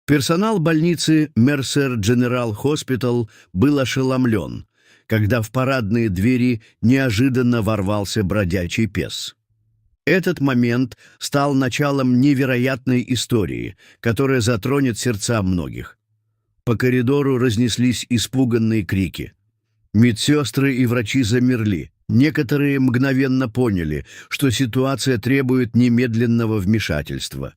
Персонал больницы Mercer General Hospital был ошеломлен, когда в парадные двери неожиданно ворвался бродячий пес. Этот момент стал началом невероятной истории, которая затронет сердца многих. По коридору разнеслись испуганные крики. Медсестры и врачи замерли. Некоторые мгновенно поняли, что ситуация требует немедленного вмешательства.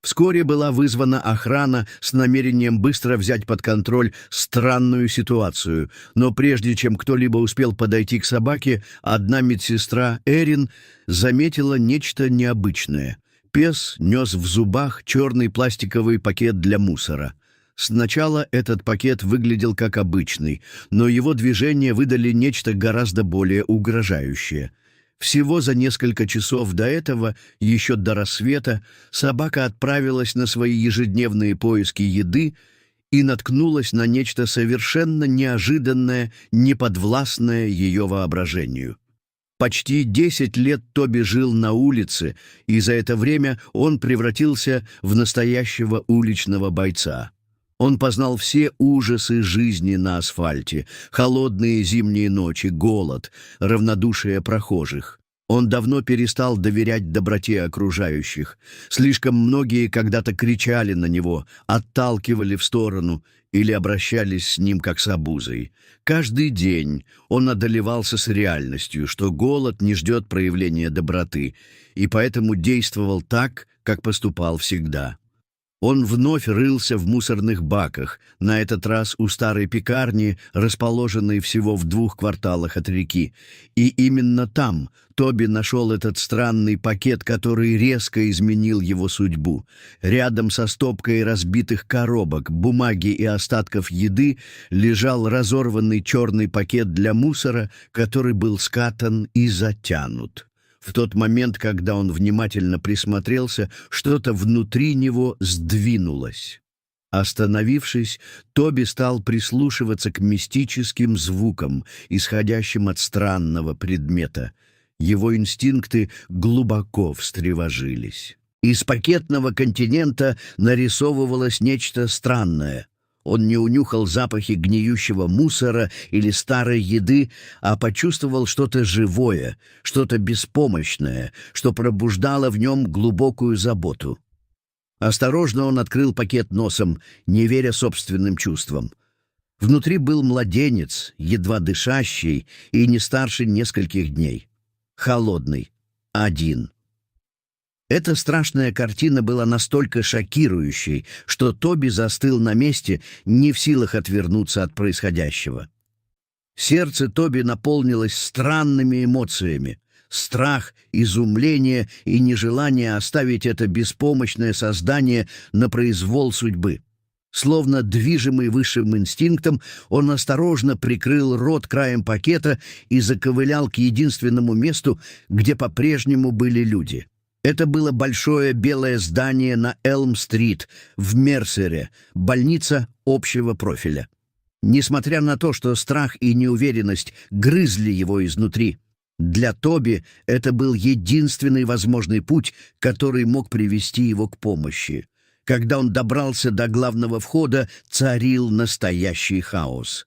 Вскоре была вызвана охрана с намерением быстро взять под контроль странную ситуацию, но прежде чем кто-либо успел подойти к собаке, одна медсестра, Эрин, заметила нечто необычное. Пес нес в зубах черный пластиковый пакет для мусора. Сначала этот пакет выглядел как обычный, но его движения выдали нечто гораздо более угрожающее. Всего за несколько часов до этого, еще до рассвета, собака отправилась на свои ежедневные поиски еды и наткнулась на нечто совершенно неожиданное, неподвластное ее воображению. Почти 10 лет Тоби жил на улице, и за это время он превратился в настоящего уличного бойца. Он познал все ужасы жизни на асфальте: холодные зимние ночи, голод, равнодушие прохожих. Он давно перестал доверять доброте окружающих. Слишком многие когда-то кричали на него, отталкивали в сторону или обращались с ним как с обузой. Каждый день он одолевался с реальностью, что голод не ждет проявления доброты, и поэтому действовал так, как поступал всегда. Он вновь рылся в мусорных баках, на этот раз у старой пекарни, расположенной всего в 2 кварталах от реки. И именно там Тоби нашел этот странный пакет, который резко изменил его судьбу. Рядом со стопкой разбитых коробок, бумаги и остатков еды лежал разорванный черный пакет для мусора, который был скатан и затянут. В тот момент, когда он внимательно присмотрелся, что-то внутри него сдвинулось. Остановившись, Тоби стал прислушиваться к мистическим звукам, исходящим от странного предмета. Его инстинкты глубоко встревожились. Из пакетного континента нарисовывалось нечто странное. Он не унюхал запахи гниющего мусора или старой еды, а почувствовал что-то живое, что-то беспомощное, что пробуждало в нем глубокую заботу. Осторожно он открыл пакет носом, не веря собственным чувствам. Внутри был младенец, едва дышащий и не старше нескольких дней. Холодный. Один. Эта страшная картина была настолько шокирующей, что Тоби застыл на месте, не в силах отвернуться от происходящего. Сердце Тоби наполнилось странными эмоциями: страх, изумление и нежелание оставить это беспомощное создание на произвол судьбы. Словно движимый высшим инстинктом, он осторожно прикрыл рот краем пакета и заковылял к единственному месту, где по-прежнему были люди. Это было большое белое здание на Элм-стрит в Мерсере, больница общего профиля. Несмотря на то, что страх и неуверенность грызли его изнутри, для Тоби это был единственный возможный путь, который мог привести его к помощи. Когда он добрался до главного входа, царил настоящий хаос.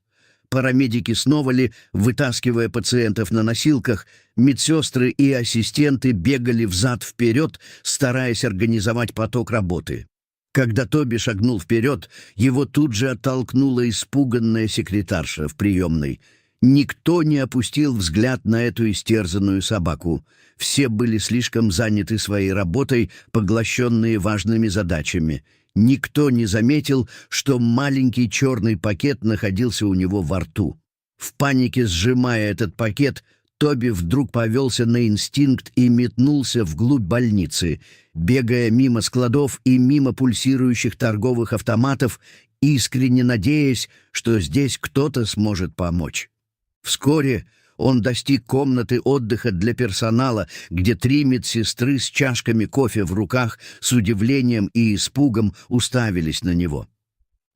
Парамедики сновали, вытаскивая пациентов на носилках, медсестры и ассистенты бегали взад-вперед, стараясь организовать поток работы. Когда Тоби шагнул вперед, его тут же оттолкнула испуганная секретарша в приемной. Никто не опустил взгляд на эту истерзанную собаку. Все были слишком заняты своей работой, поглощенные важными задачами. Никто не заметил, что маленький черный пакет находился у него во рту. В панике сжимая этот пакет, Тоби вдруг повелся на инстинкт и метнулся вглубь больницы, бегая мимо складов и мимо пульсирующих торговых автоматов, искренне надеясь, что здесь кто-то сможет помочь. Вскоре он достиг комнаты отдыха для персонала, где 3 медсестры с чашками кофе в руках с удивлением и испугом уставились на него.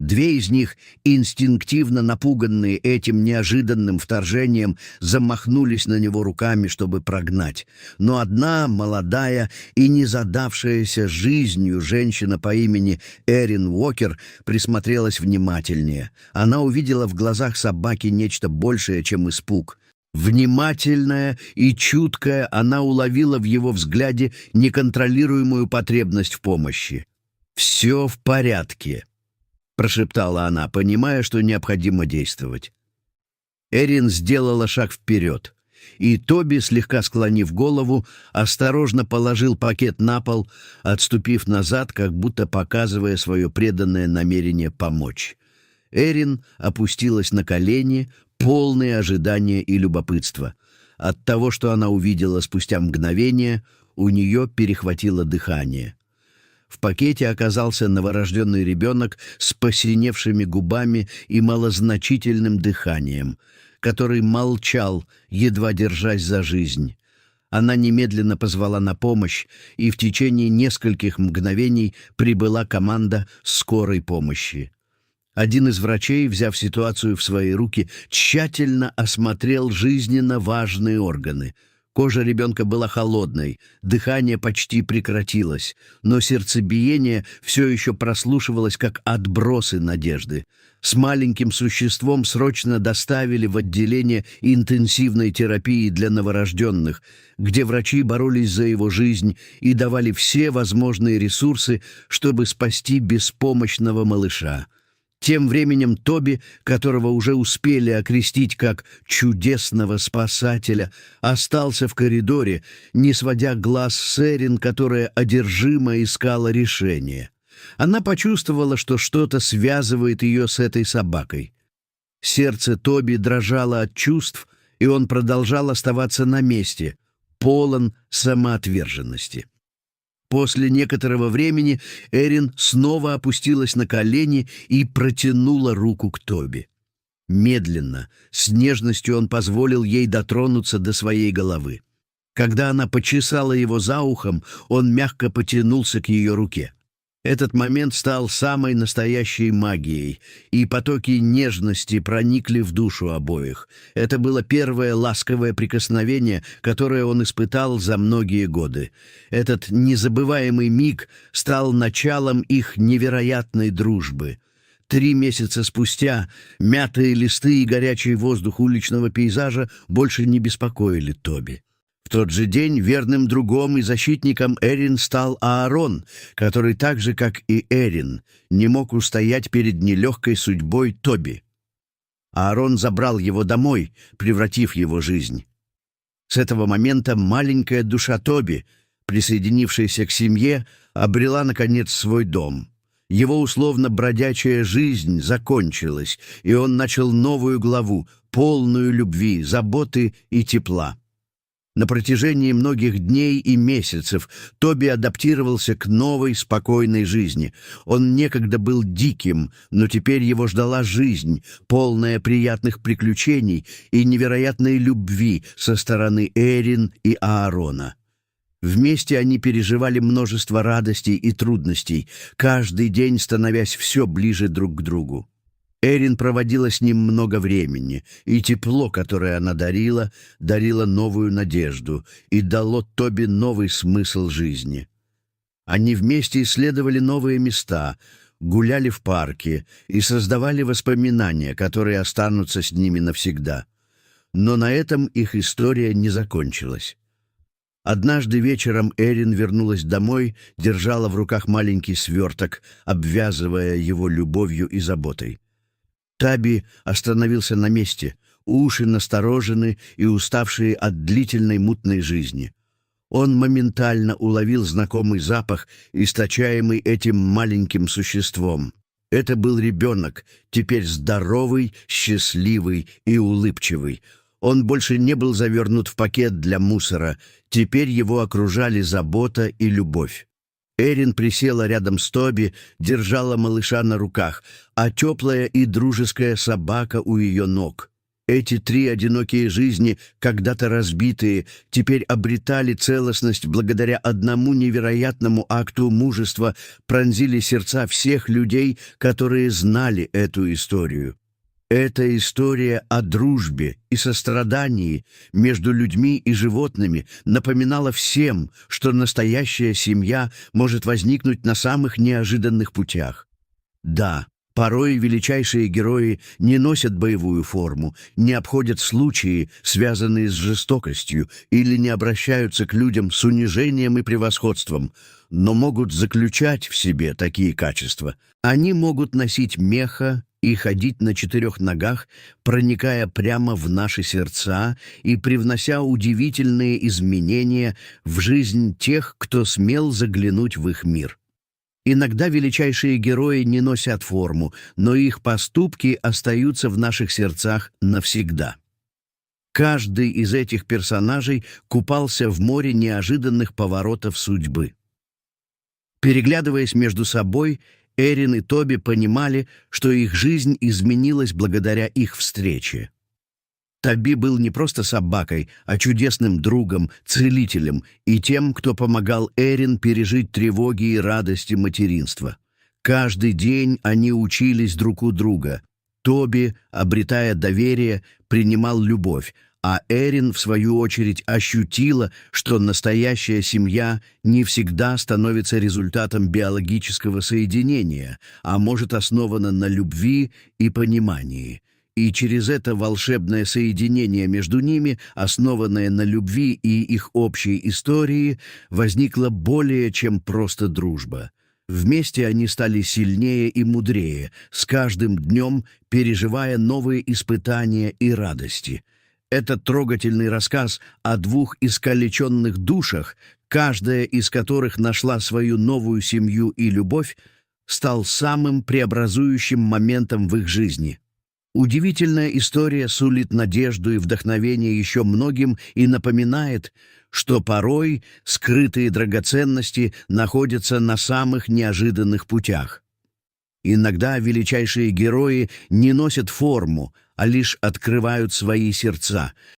Две из них, инстинктивно напуганные этим неожиданным вторжением, замахнулись на него руками, чтобы прогнать. Но одна, молодая и не задавшаяся жизнью женщина по имени Эрин Уокер, присмотрелась внимательнее. Она увидела в глазах собаки нечто большее, чем испуг. Внимательная и чуткая, она уловила в его взгляде неконтролируемую потребность в помощи. «Все в порядке», — прошептала она, понимая, что необходимо действовать. Эрин сделала шаг вперед, и Тоби, слегка склонив голову, осторожно положил пакет на пол, отступив назад, как будто показывая свое преданное намерение помочь. Эрин опустилась на колени, полные ожидания и любопытства. От того, что она увидела спустя мгновение, у нее перехватило дыхание. В пакете оказался новорожденный ребенок с посиневшими губами и малозначительным дыханием, который молчал, едва держась за жизнь. Она немедленно позвала на помощь, и в течение нескольких мгновений прибыла команда скорой помощи. Один из врачей, взяв ситуацию в свои руки, тщательно осмотрел жизненно важные органы. Кожа ребенка была холодной, дыхание почти прекратилось, но сердцебиение все еще прослушивалось, как отбросы надежды. С маленьким существом срочно доставили в отделение интенсивной терапии для новорожденных, где врачи боролись за его жизнь и давали все возможные ресурсы, чтобы спасти беспомощного малыша. Тем временем Тоби, которого уже успели окрестить как «чудесного спасателя», остался в коридоре, не сводя глаз с Эрин, которая одержимо искала решение. Она почувствовала, что что-то связывает ее с этой собакой. Сердце Тоби дрожало от чувств, и он продолжал оставаться на месте, полон самоотверженности. После некоторого времени Эрин снова опустилась на колени и протянула руку к Тоби. Медленно, с нежностью он позволил ей дотронуться до своей головы. Когда она почесала его за ухом, он мягко потянулся к ее руке. Этот момент стал самой настоящей магией, и потоки нежности проникли в душу обоих. Это было первое ласковое прикосновение, которое он испытал за многие годы. Этот незабываемый миг стал началом их невероятной дружбы. 3 месяца спустя мятые листы и горячий воздух уличного пейзажа больше не беспокоили Тоби. В тот же день верным другом и защитником Эрин стал Аарон, который так же, как и Эрин, не мог устоять перед нелегкой судьбой Тоби. Аарон забрал его домой, превратив его жизнь. С этого момента маленькая душа Тоби, присоединившаяся к семье, обрела, наконец, свой дом. Его условно-бродячая жизнь закончилась, и он начал новую главу, полную любви, заботы и тепла. На протяжении многих дней и месяцев Тоби адаптировался к новой, спокойной жизни. Он некогда был диким, но теперь его ждала жизнь, полная приятных приключений и невероятной любви со стороны Эрин и Аарона. Вместе они переживали множество радостей и трудностей, каждый день становясь все ближе друг к другу. Эрин проводила с ним много времени, и тепло, которое она дарила новую надежду и дало Тоби новый смысл жизни. Они вместе исследовали новые места, гуляли в парке и создавали воспоминания, которые останутся с ними навсегда. Но на этом их история не закончилась. Однажды вечером Эрин вернулась домой, держала в руках маленький сверток, обвязывая его любовью и заботой. Тоби остановился на месте, уши насторожены и уставшие от длительной мутной жизни. Он моментально уловил знакомый запах, источаемый этим маленьким существом. Это был ребенок, теперь здоровый, счастливый и улыбчивый. Он больше не был завернут в пакет для мусора, теперь его окружали забота и любовь. Эрин присела рядом с Тоби, держала малыша на руках, а теплая и дружеская собака у ее ног. Эти три одинокие жизни, когда-то разбитые, теперь обретали целостность благодаря одному невероятному акту мужества, пронзили сердца всех людей, которые знали эту историю. Эта история о дружбе и сострадании между людьми и животными напоминала всем, что настоящая семья может возникнуть на самых неожиданных путях. Да, порой величайшие герои не носят боевую форму, не обходят случаи, связанные с жестокостью, или не обращаются к людям с унижением и превосходством, но могут заключать в себе такие качества. Они могут носить меха и ходить на 4 ногах, проникая прямо в наши сердца и привнося удивительные изменения в жизнь тех, кто смел заглянуть в их мир. Иногда величайшие герои не носят форму, но их поступки остаются в наших сердцах навсегда. Каждый из этих персонажей купался в море неожиданных поворотов судьбы. Переглядываясь между собой, Эрин и Тоби понимали, что их жизнь изменилась благодаря их встрече. Тоби был не просто собакой, а чудесным другом, целителем и тем, кто помогал Эрин пережить тревоги и радости материнства. Каждый день они учились друг у друга. Тоби, обретая доверие, принимал любовь, а Эрин, в свою очередь, ощутила, что настоящая семья не всегда становится результатом биологического соединения, а может основана на любви и понимании. И через это волшебное соединение между ними, основанное на любви и их общей истории, возникла более чем просто дружба. Вместе они стали сильнее и мудрее, с каждым днем переживая новые испытания и радости. Этот трогательный рассказ о 2 искалеченных душах, каждая из которых нашла свою новую семью и любовь, стал самым преобразующим моментом в их жизни. Удивительная история сулит надежду и вдохновение еще многим и напоминает, что порой скрытые драгоценности находятся на самых неожиданных путях. Иногда величайшие герои не носят форму, а лишь открывают свои сердца,